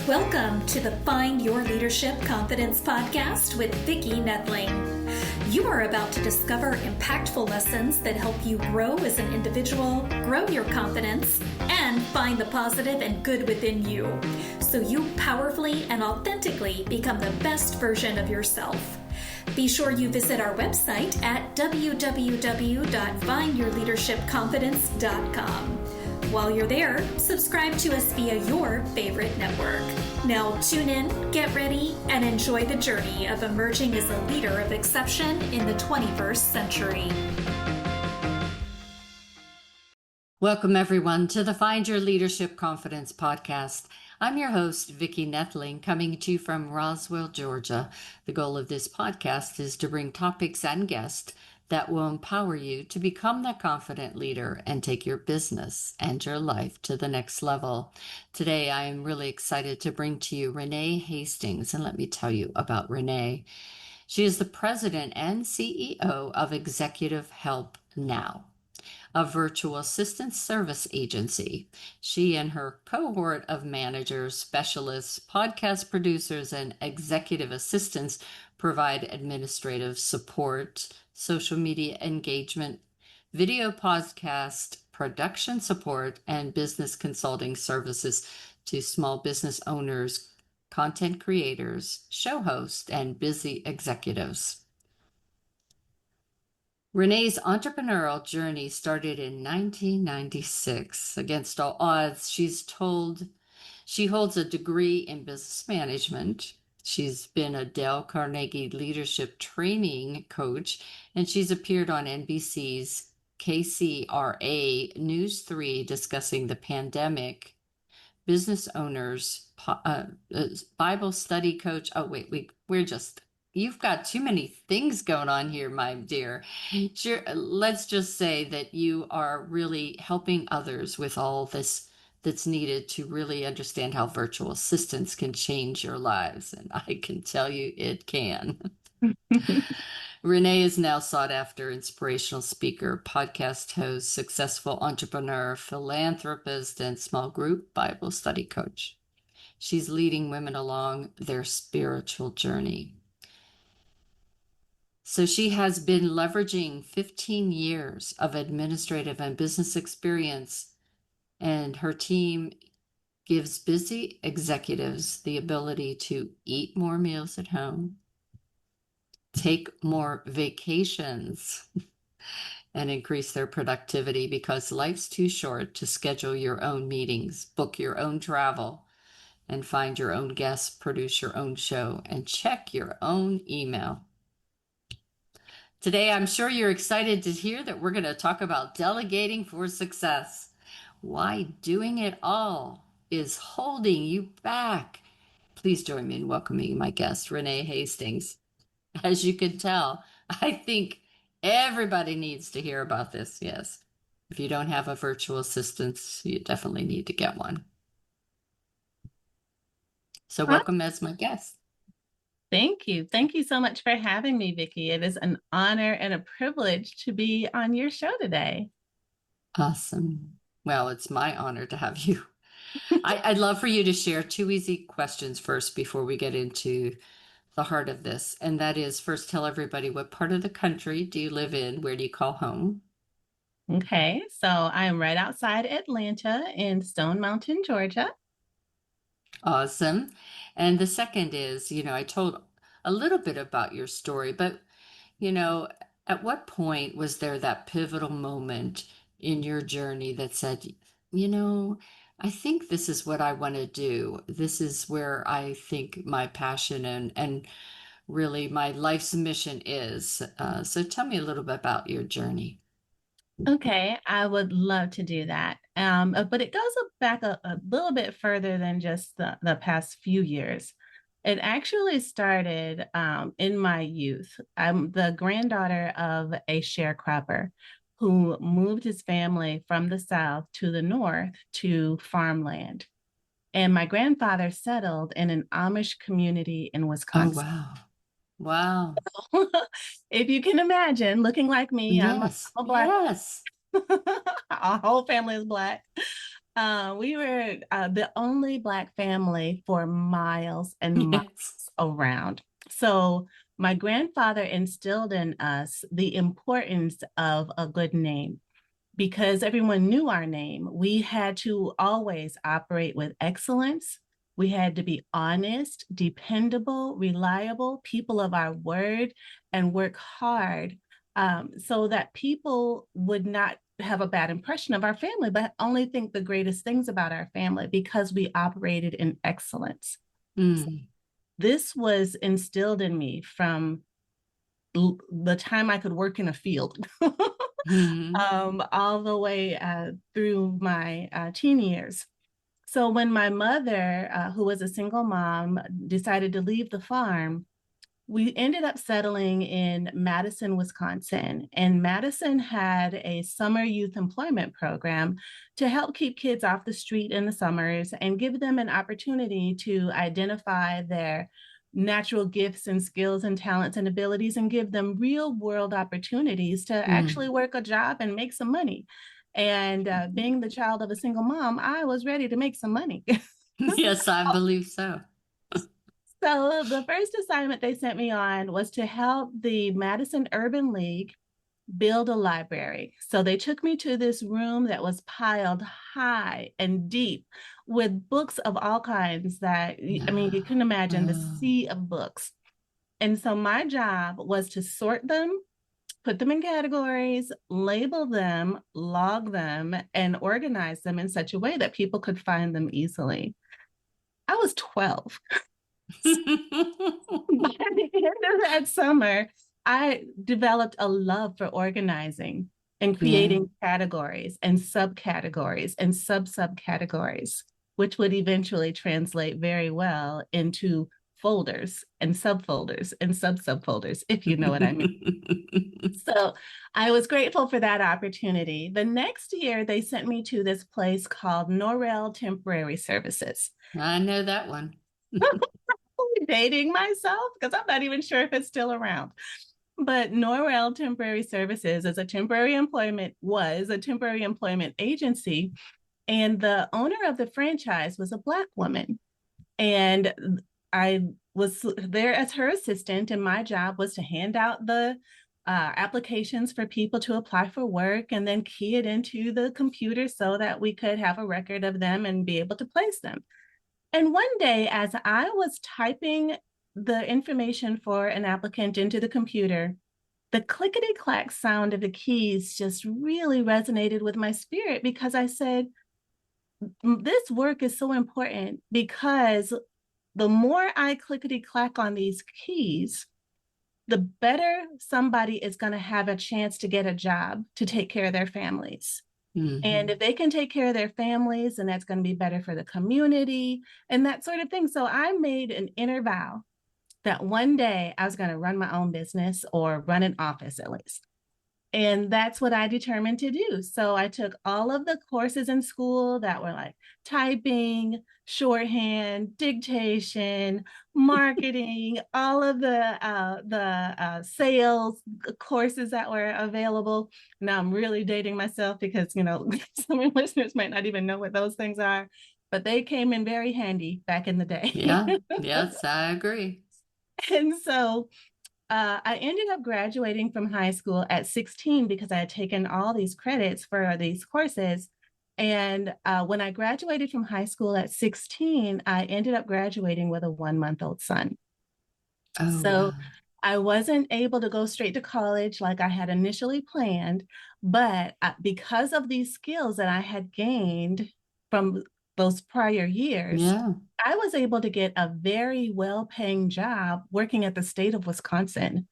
Welcome to the Find Your Leadership Confidence podcast with Vicki Noethling. You are about to discover impactful lessons that help you grow as an individual, grow your confidence, and find the positive and good within you, so you powerfully and authentically become the best version of yourself. Be sure you visit our website at www.findyourleadershipconfidence.com. While you're there, subscribe to us via your favorite network. Now tune in, get ready, and enjoy the journey of emerging as a leader of exception in the 21st century. Welcome, everyone, to the Find Your Leadership Confidence podcast. I'm your host, Vicki Noethling, coming to you from Roswell, Georgia. The goal of this podcast is to bring topics and guests that will empower you to become that confident leader and take your business and your life to the next level. Today, I am really excited to bring to you Renee Hastings, and let me tell you about Renee. She is the president and CEO of Executive Help Now, a virtual assistant service agency. She and her cohort of managers, specialists, podcast producers, and executive assistants provide administrative support, social media engagement, video podcast, production support, and business consulting services to small business owners, content creators, show hosts, and busy executives. Renee's entrepreneurial journey started in 1996. Against all odds, she holds a degree in business management. She's been a Dale Carnegie leadership training coach, and she's appeared on NBC's KCRA News 3 discussing the pandemic, business owners, Bible study coach. Oh, wait, you've got too many things going on here, my dear. Sure, let's just say that you are really helping others with all this that's needed to really understand how virtual assistants can change your lives. And I can tell you it can. Renee is now sought after inspirational speaker, podcast host, successful entrepreneur, philanthropist, and small group Bible study coach. She's leading women along their spiritual journey. So she has been leveraging 15 years of administrative and business experience, and her team gives busy executives the ability to eat more meals at home, take more vacations, and increase their productivity because life's too short to schedule your own meetings, book your own travel, and find your own guests, produce your own show, and check your own email. Today, I'm sure you're excited to hear that we're going to talk about delegating for success. Why doing it all is holding you back. Please join me in welcoming my guest, Renee Hastings. As you can tell, I think everybody needs to hear about this. Yes. If you don't have a virtual assistant, you definitely need to get one. So welcome as my guest. Thank you. Thank you so much for having me, Vicki. It is an honor and a privilege to be on your show today. Awesome. Well, it's my honor to have you. I'd love for you to share two easy questions first before we get into the heart of this. And that is, first, tell everybody, what part of the country do you live in? Where do you call home? Okay, so I am right outside Atlanta in Stone Mountain, Georgia. Awesome. And the second is, I told a little bit about your story, but, at what point was there that pivotal moment in your journey that said, I think this is what I want to do. This is where I think my passion and really my life's mission is. So tell me a little bit about your journey. Okay, I would love to do that. But it goes back a little bit further than just the past few years. It actually started in my youth. I'm the granddaughter of a sharecropper who moved his family from the South to the North to farmland. And my grandfather settled in an Amish community in Wisconsin. Oh, wow. If you can imagine, looking like me, Yes. I'm a Black. Yes. Our whole family is Black. We were the only Black family for miles and miles Yes. around. So my grandfather instilled in us the importance of a good name. Because everyone knew our name, we had to always operate with excellence. We had to be honest, dependable, reliable, people of our word, and work hard so that people would not have a bad impression of our family, but only think the greatest things about our family because we operated in excellence. So Mm. this was instilled in me from the time I could work in a field Mm. all the way through my teen years. So when my mother, who was a single mom, decided to leave the farm, we ended up settling in Madison, Wisconsin. And Madison had a summer youth employment program to help keep kids off the street in the summers and give them an opportunity to identify their natural gifts and skills and talents and abilities and give them real world opportunities to actually Mm. work a job and make some money. And being the child of a single mom, I was ready to make some money. Yes, I believe so. So the first assignment they sent me on was to help the Madison Urban League build a library. So they took me to this room that was piled high and deep with books of all kinds that, I mean, you can imagine the Oh. sea of books. And so my job was to sort them, put them in categories, label them, log them, and organize them in such a way that people could find them easily. I was 12. By the end of that summer, I developed a love for organizing and Yeah. creating categories and subcategories and subcategories, which would eventually translate very well into folders and subfolders and subfolders, if you know what I mean. So I was grateful for that opportunity. The next year, they sent me to this place called Norrell Temporary Services. I know that one. Dating myself because I'm not even sure if it's still around. But Norrell Temporary Services is a temporary employment agency, and the owner of the franchise was a Black woman. And I was there as her assistant, and my job was to hand out the applications for people to apply for work and then key it into the computer so that we could have a record of them and be able to place them. And one day, as I was typing the information for an applicant into the computer, the clickety clack sound of the keys just really resonated with my spirit because I said, this work is so important because the more I clickety clack on these keys, the better somebody is going to have a chance to get a job to take care of their families. Mm-hmm. And if they can take care of their families, then that's going to be better for the community and that sort of thing. So I made an inner vow that one day I was going to run my own business or run an office at least. And that's what I determined to do. So I took all of the courses in school that were like typing, shorthand, dictation, marketing, all of the sales courses that were available. Now I'm really dating myself because, you know, some of listeners might not even know what those things are, but they came in very handy back in the day. Yeah. Yes, I agree. And so I ended up graduating from high school at 16 because I had taken all these credits for these courses. And when I graduated from high school at 16, I ended up graduating with a 1-month-old son. Oh, So wow. I wasn't able to go straight to college like I had initially planned, but because of these skills that I had gained from those prior years, Yeah. I was able to get a very well-paying job working at the state of Wisconsin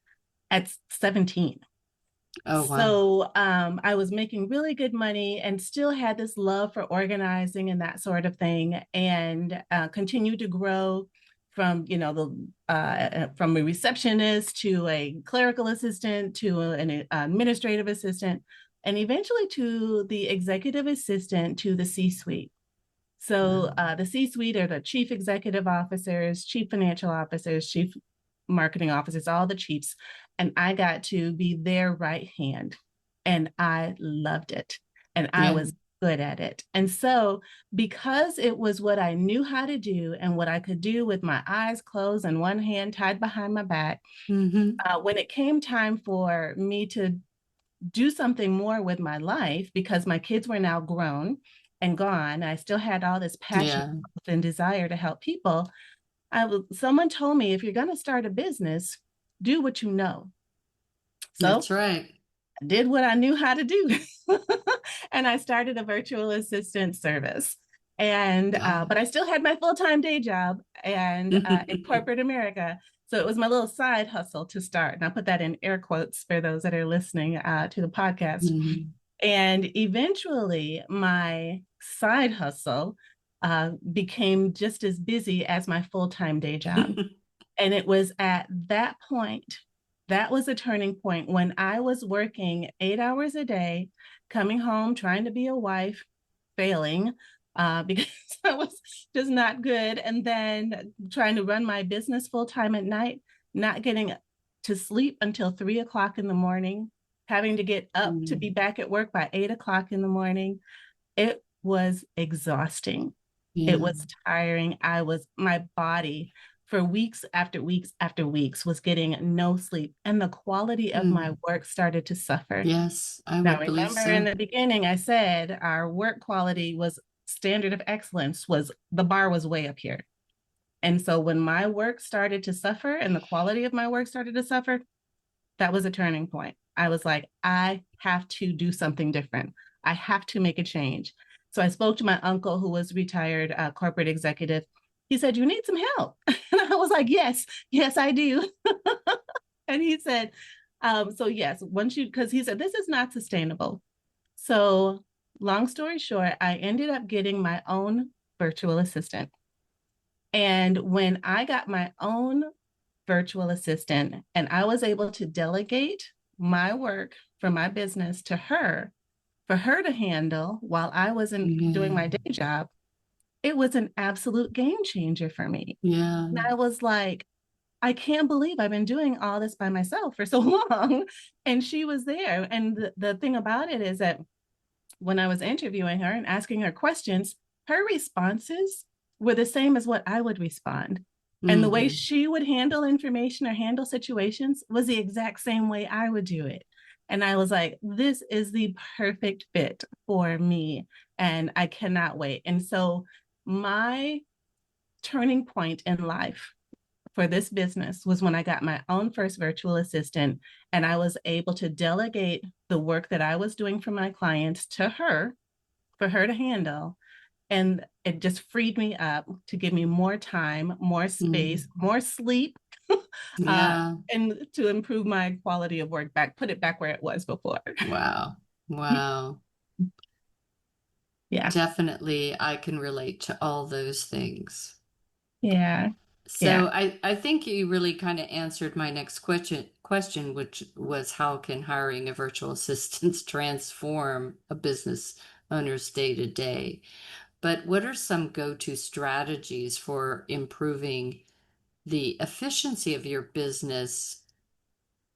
at 17. Oh, wow. So I was making really good money and still had this love for organizing and that sort of thing, and continued to grow from, you know, from a receptionist to a clerical assistant to an administrative assistant, and eventually to the executive assistant to the C-suite. So the C-suite are the chief executive officers, chief financial officers, chief marketing officers, all the chiefs. And I got to be their right hand. And I loved it. And I Yeah. was good at it. And so, because it was what I knew how to do and what I could do with my eyes closed and one hand tied behind my back, when it came time for me to do something more with my life, because my kids were now grown and gone, I still had all this passion and desire to help people. Someone told me, if you're going to start a business, do what you know. So That's right. I did what I knew how to do. And I started a virtual assistant service. And but I still had my full-time day job and in corporate America. So it was my little side hustle to start. And I'll put that in air quotes for those that are listening to the podcast. And eventually my side hustle became just as busy as my full-time day job. And it was at that point, that was a turning point when I was working 8 hours a day, coming home, trying to be a wife, failing because I was just not good. And then trying to run my business full time at night, not getting to sleep until 3 o'clock in the morning, having to get up to be back at work by 8 o'clock in the morning. It was exhausting. It was tiring. My body for weeks after weeks after weeks was getting no sleep, and the quality of my work started to suffer. Yes, I Now, would believe remember so. in the beginning, I said our work quality was standard of excellence, was the bar was way up here. And so when my work started to suffer and the quality of my work started to suffer, that was a turning point. I was like, I have to do something different. I have to make a change. So I spoke to my uncle, who was retired corporate executive. He said, you need some help. And I was like, yes, I do. And he said, so yes, because he said, this is not sustainable. So long story short, I ended up getting my own virtual assistant. And when I got my own virtual assistant and I was able to delegate my work for my business to her, for her to handle while I wasn't doing my day job, it was an absolute game changer for me. And I was like, I can't believe I've been doing all this by myself for so long. And she was there. And the thing about it is that when I was interviewing her and asking her questions, her responses were the same as what I would respond. And the way she would handle information or handle situations was the exact same way I would do it. And I was like, this is the perfect fit for me. And I cannot wait. And so my turning point in life for this business was when I got my own first virtual assistant, and I was able to delegate the work that I was doing for my clients to her, for her to handle. And it just freed me up to give me more time, more space, more sleep, and to improve my quality of work put it back where it was before. Wow. Yeah. Definitely, I can relate to all those things. Yeah. So I think you really kind of answered my next question, which was how can hiring a virtual assistant transform a business owner's day to day? But what are some go-to strategies for improving the efficiency of your business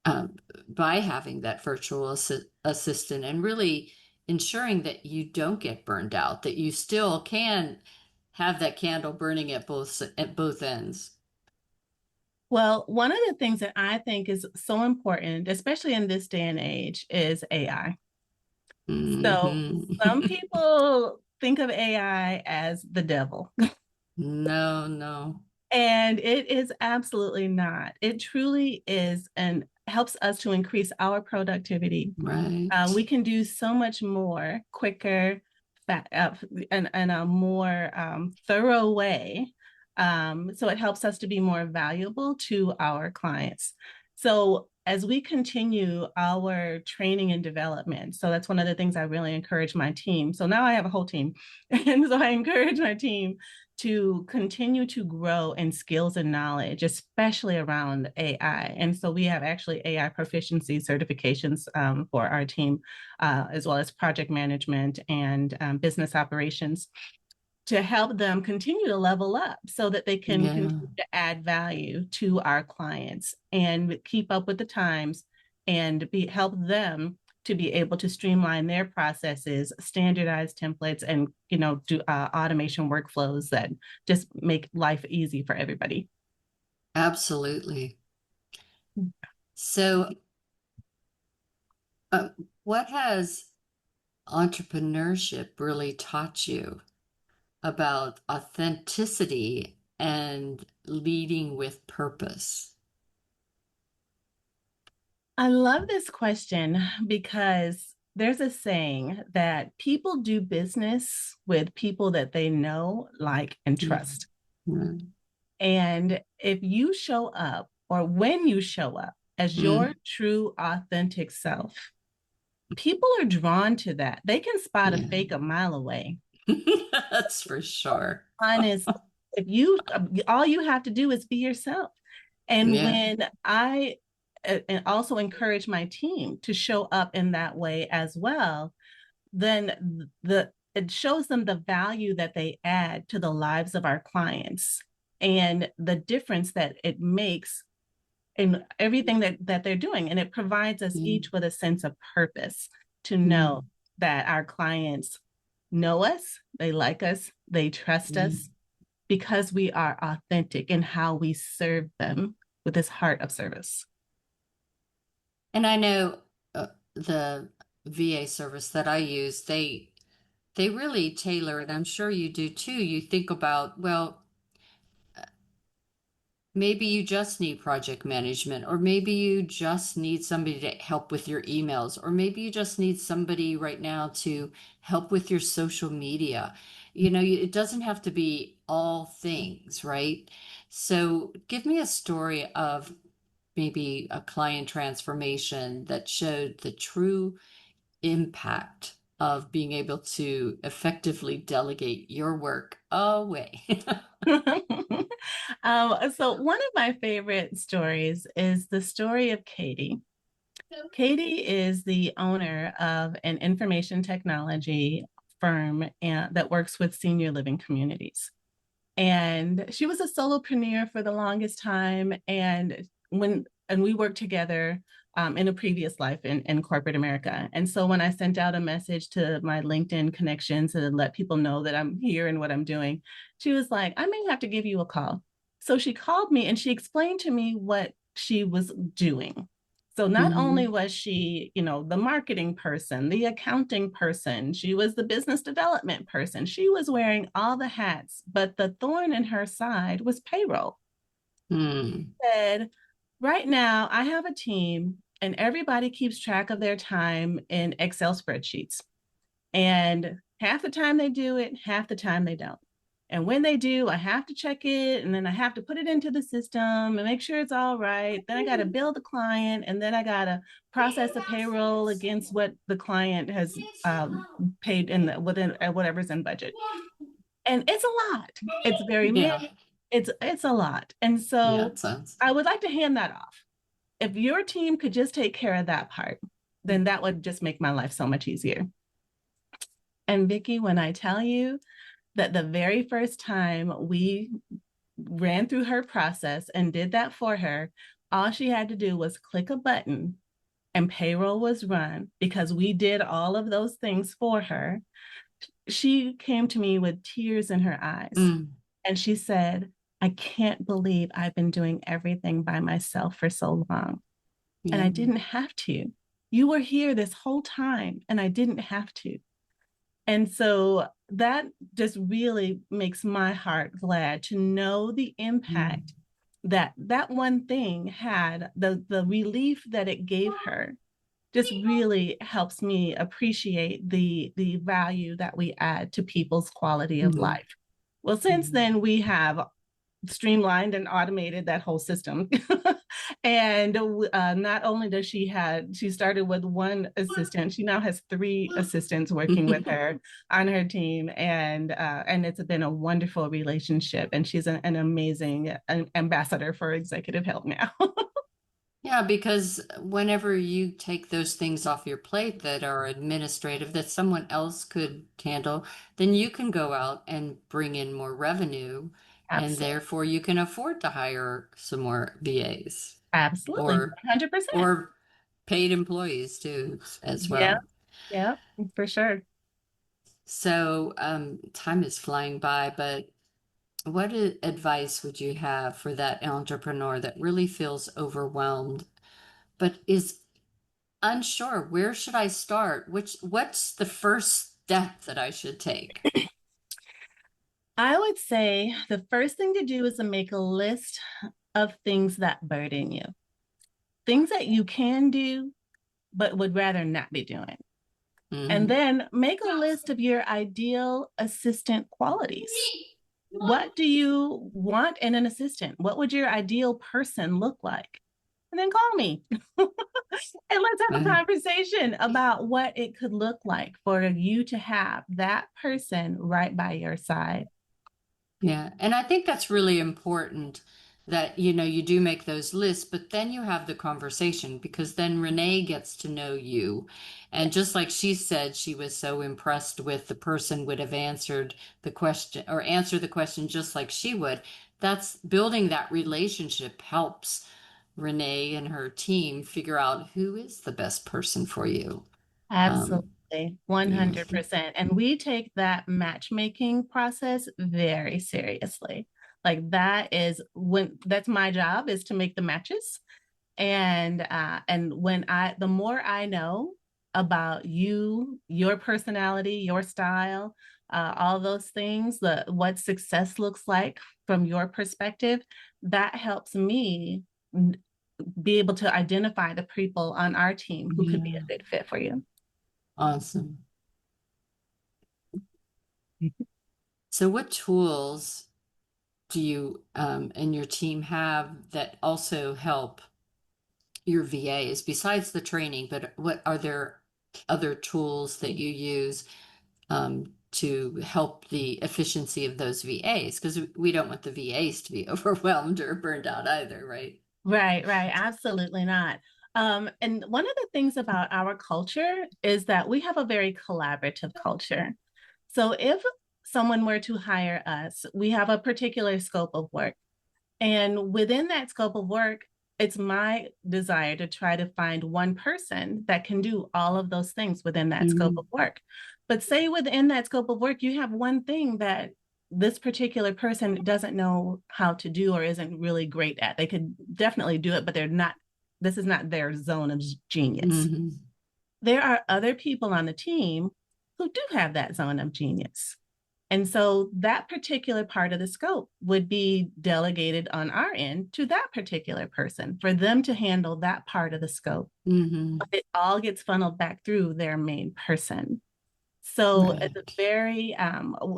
by having that virtual assistant and really ensuring that you don't get burned out, that you still can have that candle burning at both ends? Well, one of the things that I think is so important, especially in this day and age, is AI. So some people think of AI as the devil. No. And it is absolutely not. It truly is and helps us to increase our productivity. Right. We can do so much more quicker and a more thorough way. So it helps us to be more valuable to our clients. So as we continue our training and development, so that's one of the things I really encourage my team. So now I have a whole team. And so I encourage my team to continue to grow in skills and knowledge, especially around AI. And so we have actually AI proficiency certifications for our team, as well as project management and business operations, to help them continue to level up so that they can continue to add value to our clients and keep up with the times and help them to be able to streamline their processes, standardize templates, and do automation workflows that just make life easy for everybody. Absolutely. So, what has entrepreneurship really taught you about authenticity and leading with purpose? I love this question because there's a saying that people do business with people that they know, like, and trust. Mm-hmm. And if you show up, or when you show up as your true, authentic self, people are drawn to that. They can spot a fake a mile away. That's for sure. Honest, if you, all you have to do is be yourself. And when I and also encourage my team to show up in that way as well, then it shows them the value that they add to the lives of our clients and the difference that it makes in everything that they're doing. And it provides us each with a sense of purpose to know that our clients know us, they like us, they trust us because we are authentic in how we serve them with this heart of service. And I know the VA service that I use, they really tailor it. I'm sure you do too. You think about, well, maybe you just need project management, or maybe you just need somebody to help with your emails, or maybe you just need somebody right now to help with your social media. It doesn't have to be all things, right? So give me a story of maybe a client transformation that showed the true impact of being able to effectively delegate your work away. So one of my favorite stories is the story of Katie. Katie is the owner of an information technology firm that works with senior living communities. And she was a solopreneur for the longest time. And we worked together in a previous life in corporate America. And so when I sent out a message to my LinkedIn connections to let people know that I'm here and what I'm doing, she was like, I may have to give you a call. So she called me and she explained to me what she was doing. So not only was she, the marketing person, the accounting person, she was the business development person. She was wearing all the hats, but the thorn in her side was payroll. Said, right now I have a team and everybody keeps track of their time in Excel spreadsheets. And half the time they do it, half the time they don't. And when they do, I have to check it and then I have to put it into the system and make sure it's all right. Then I got to bill the client and then I got to process the payroll against what the client has paid within whatever's in budget. And it's a lot. It's very it's a lot. And so I would like to hand that off. If your team could just take care of that part, then that would just make my life so much easier. And Vicki, when I tell you that the very first time we ran through her process and did that for her, all she had to do was click a button and payroll was run because we did all of those things for her. She came to me with tears in her eyes and she said, I can't believe I've been doing everything by myself for so long. And I didn't have to. You were here this whole time and I didn't have to. And so that just really makes my heart glad to know the impact that one thing had, the relief that it gave her just really helps me appreciate the value that we add to people's quality of life. Well, since then we have streamlined and automated that whole system. And not only does she started with one assistant, she now has 3 assistants working with her on her team. And it's been a wonderful relationship. And she's an amazing ambassador for executive health now. Yeah, because whenever you take those things off your plate that are administrative that someone else could handle, then you can go out and bring in more revenue, and therefore you can afford to hire some more VAs. Absolutely, 100%. Or paid employees too, as Yeah, well. yeah, for sure. So time is flying by, but what advice would you have for that entrepreneur that really feels overwhelmed, but is unsure? Where should I start? What's the first step that I should take? I would say the first thing to do is to make a list of things that burden you, things that you can do, but would rather not be doing. And Mm-hmm. then make a list of your ideal assistant qualities. What do you want in an assistant? What would your ideal person look like? And then call me and let's have a conversation about what it could look like for you to have that person right by your side. Yeah, and I think that's really important that you do make those lists, but then you have the conversation because then Renee gets to know you. And just like she said, she was so impressed with the person would have answered the question or answer the question just like she would. That's building that relationship helps Renee and her team figure out who is the best person for you. Um, Absolutely, yeah. 100%. And we take that matchmaking process very seriously. Like that's my job is to make the matches. And when the more I know about you, your personality, your style, all those things, what success looks like from your perspective, that helps me be able to identify the people on our team who could be Yeah. a good fit for you. Awesome. So, what tools do you and your team have that also help your VAs besides the training? But what are there other tools that you use to help the efficiency of those VAs? Because we don't want the VAs to be overwhelmed or burned out either, right? Right, right. Absolutely not. And one of the things about our culture is that we have a very collaborative culture. So if someone were to hire us, we have a particular scope of work. And within that scope of work, it's my desire to try to find one person that can do all of those things within that scope of work. But say within that scope of work, you have one thing that this particular person doesn't know how to do or isn't really great at. They could definitely do it, but this is not their zone of genius. Mm-hmm. There are other people on the team who do have that zone of genius. And so that particular part of the scope would be delegated on our end to that particular person for them to handle that part of the scope. Mm-hmm. It all gets funneled back through their main person. So it's a Right. very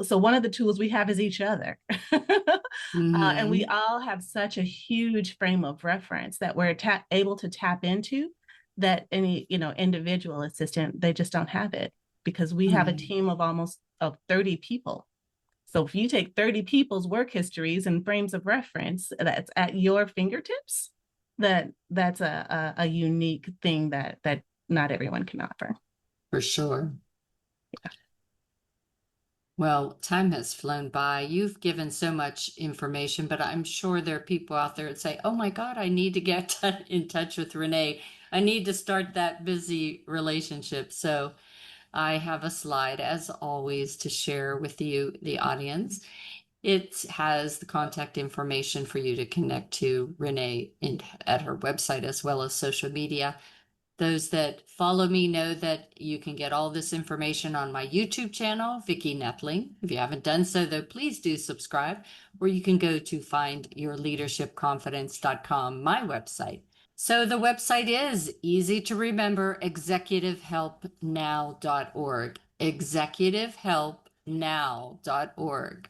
so one of the tools we have is each other. And we Mm-hmm. all have such a huge frame of reference that we're able to tap into that any individual assistant, they just don't have it because we have a Right. team of almost of 30 people. So if you take 30 people's work histories and frames of reference that's at your fingertips, that's a unique thing that not everyone can offer. For sure. Well, time has flown by. You've given so much information, but I'm sure there are people out there that say, oh my God, I need to get in touch with Renee. I need to start that busy relationship. So I have a slide, as always, to share with you, the audience. It has the contact information for you to connect to Renee at her website as well as social media. Those that follow me know that you can get all this information on my YouTube channel, Vicki Noethling. If you haven't done so, though, please do subscribe, or you can go to findyourleadershipconfidence.com, my website. So the website is easy to remember, executivehelpnow.org, executivehelpnow.org.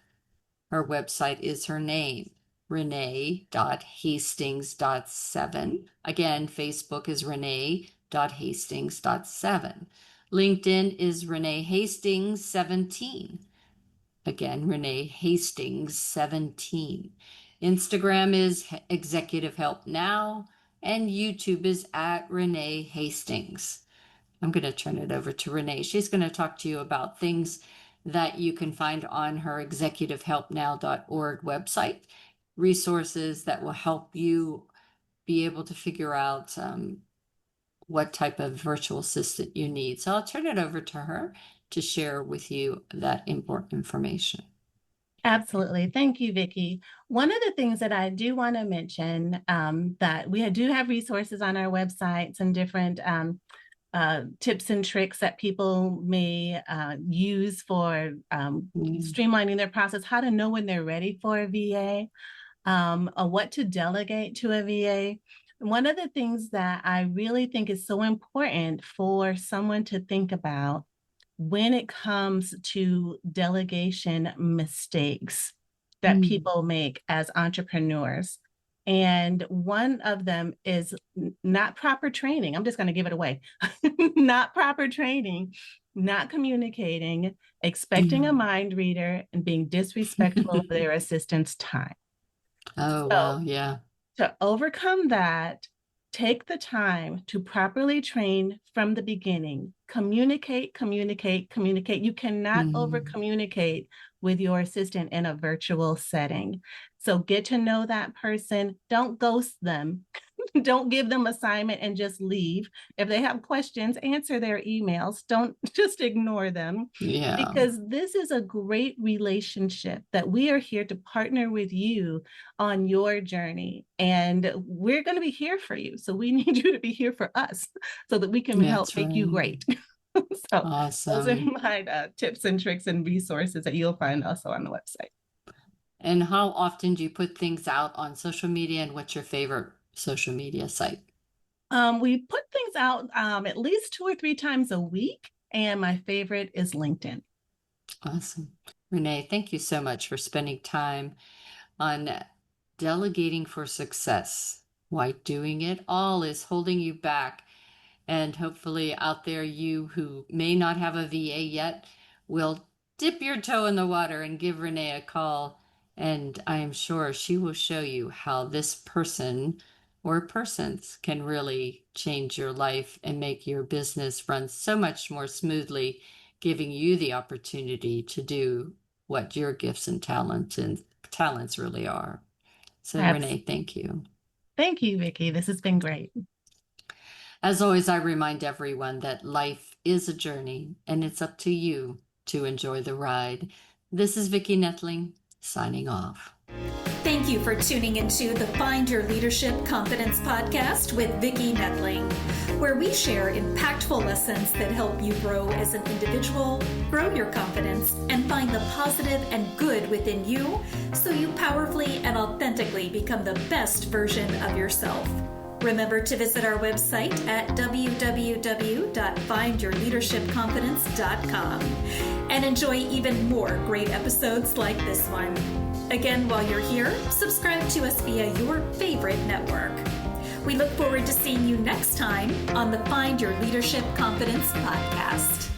Her website is her name, renee.hastings.7. Again, Facebook is renee.hastings.7. LinkedIn is Renee Hastings 17. Again, Renee Hastings 17. Instagram is Executive Help Now, and YouTube is at Renee Hastings. I'm going to turn it over to Renee. She's going to talk to you about things that you can find on her executivehelpnow.org website, resources that will help you be able to figure out what type of virtual assistant you need. So I'll turn it over to her to share with you that important information. Absolutely. Thank you, Vicki. One of the things that I do want to mention that we do have resources on our website, some different tips and tricks that people may use for streamlining their process, how to know when they're ready for a VA, what to delegate to a VA. One of the things that I really think is so important for someone to think about when it comes to delegation mistakes that people make as entrepreneurs. And one of them is not proper training. I'm just going to give it away. Not proper training, not communicating, expecting a mind reader, and being disrespectful of their assistant's time. Oh, wow. Yeah. To overcome that, take the time to properly train from the beginning. Communicate, communicate, communicate. You cannot over communicate with your assistant in a virtual setting. So get to know that person. Don't ghost them. Don't give them assignment and just leave. If they have questions, answer their emails. Don't just ignore them. Yeah. Because this is a great relationship that we are here to partner with you on your journey. And we're going to be here for you. So we need you to be here for us so that we can help make you great. So awesome. Those are my tips and tricks and resources that you'll find also on the website. And how often do you put things out on social media, and what's your favorite social media site? We put things out at least 2 or 3 times a week, and my favorite is LinkedIn. Awesome. Renee, thank you so much for spending time on delegating for success. Why doing it all is holding you back. And hopefully out there, you who may not have a VA yet will dip your toe in the water and give Renee a call. And I am sure she will show you how this person or persons can really change your life and make your business run so much more smoothly, giving you the opportunity to do what your gifts and talents really are. So Renee, thank you. Thank you, Vicki. This has been great. As always, I remind everyone that life is a journey, and it's up to you to enjoy the ride. This is Vicki Noethling, signing off. Thank you for tuning into the Find Your Leadership Confidence podcast with Vicki Noethling, where we share impactful lessons that help you grow as an individual, grow your confidence, and find the positive and good within you so you powerfully and authentically become the best version of yourself. Remember to visit our website at www.findyourleadershipconfidence.com and enjoy even more great episodes like this one. Again, while you're here, subscribe to us via your favorite network. We look forward to seeing you next time on the Find Your Leadership Confidence podcast.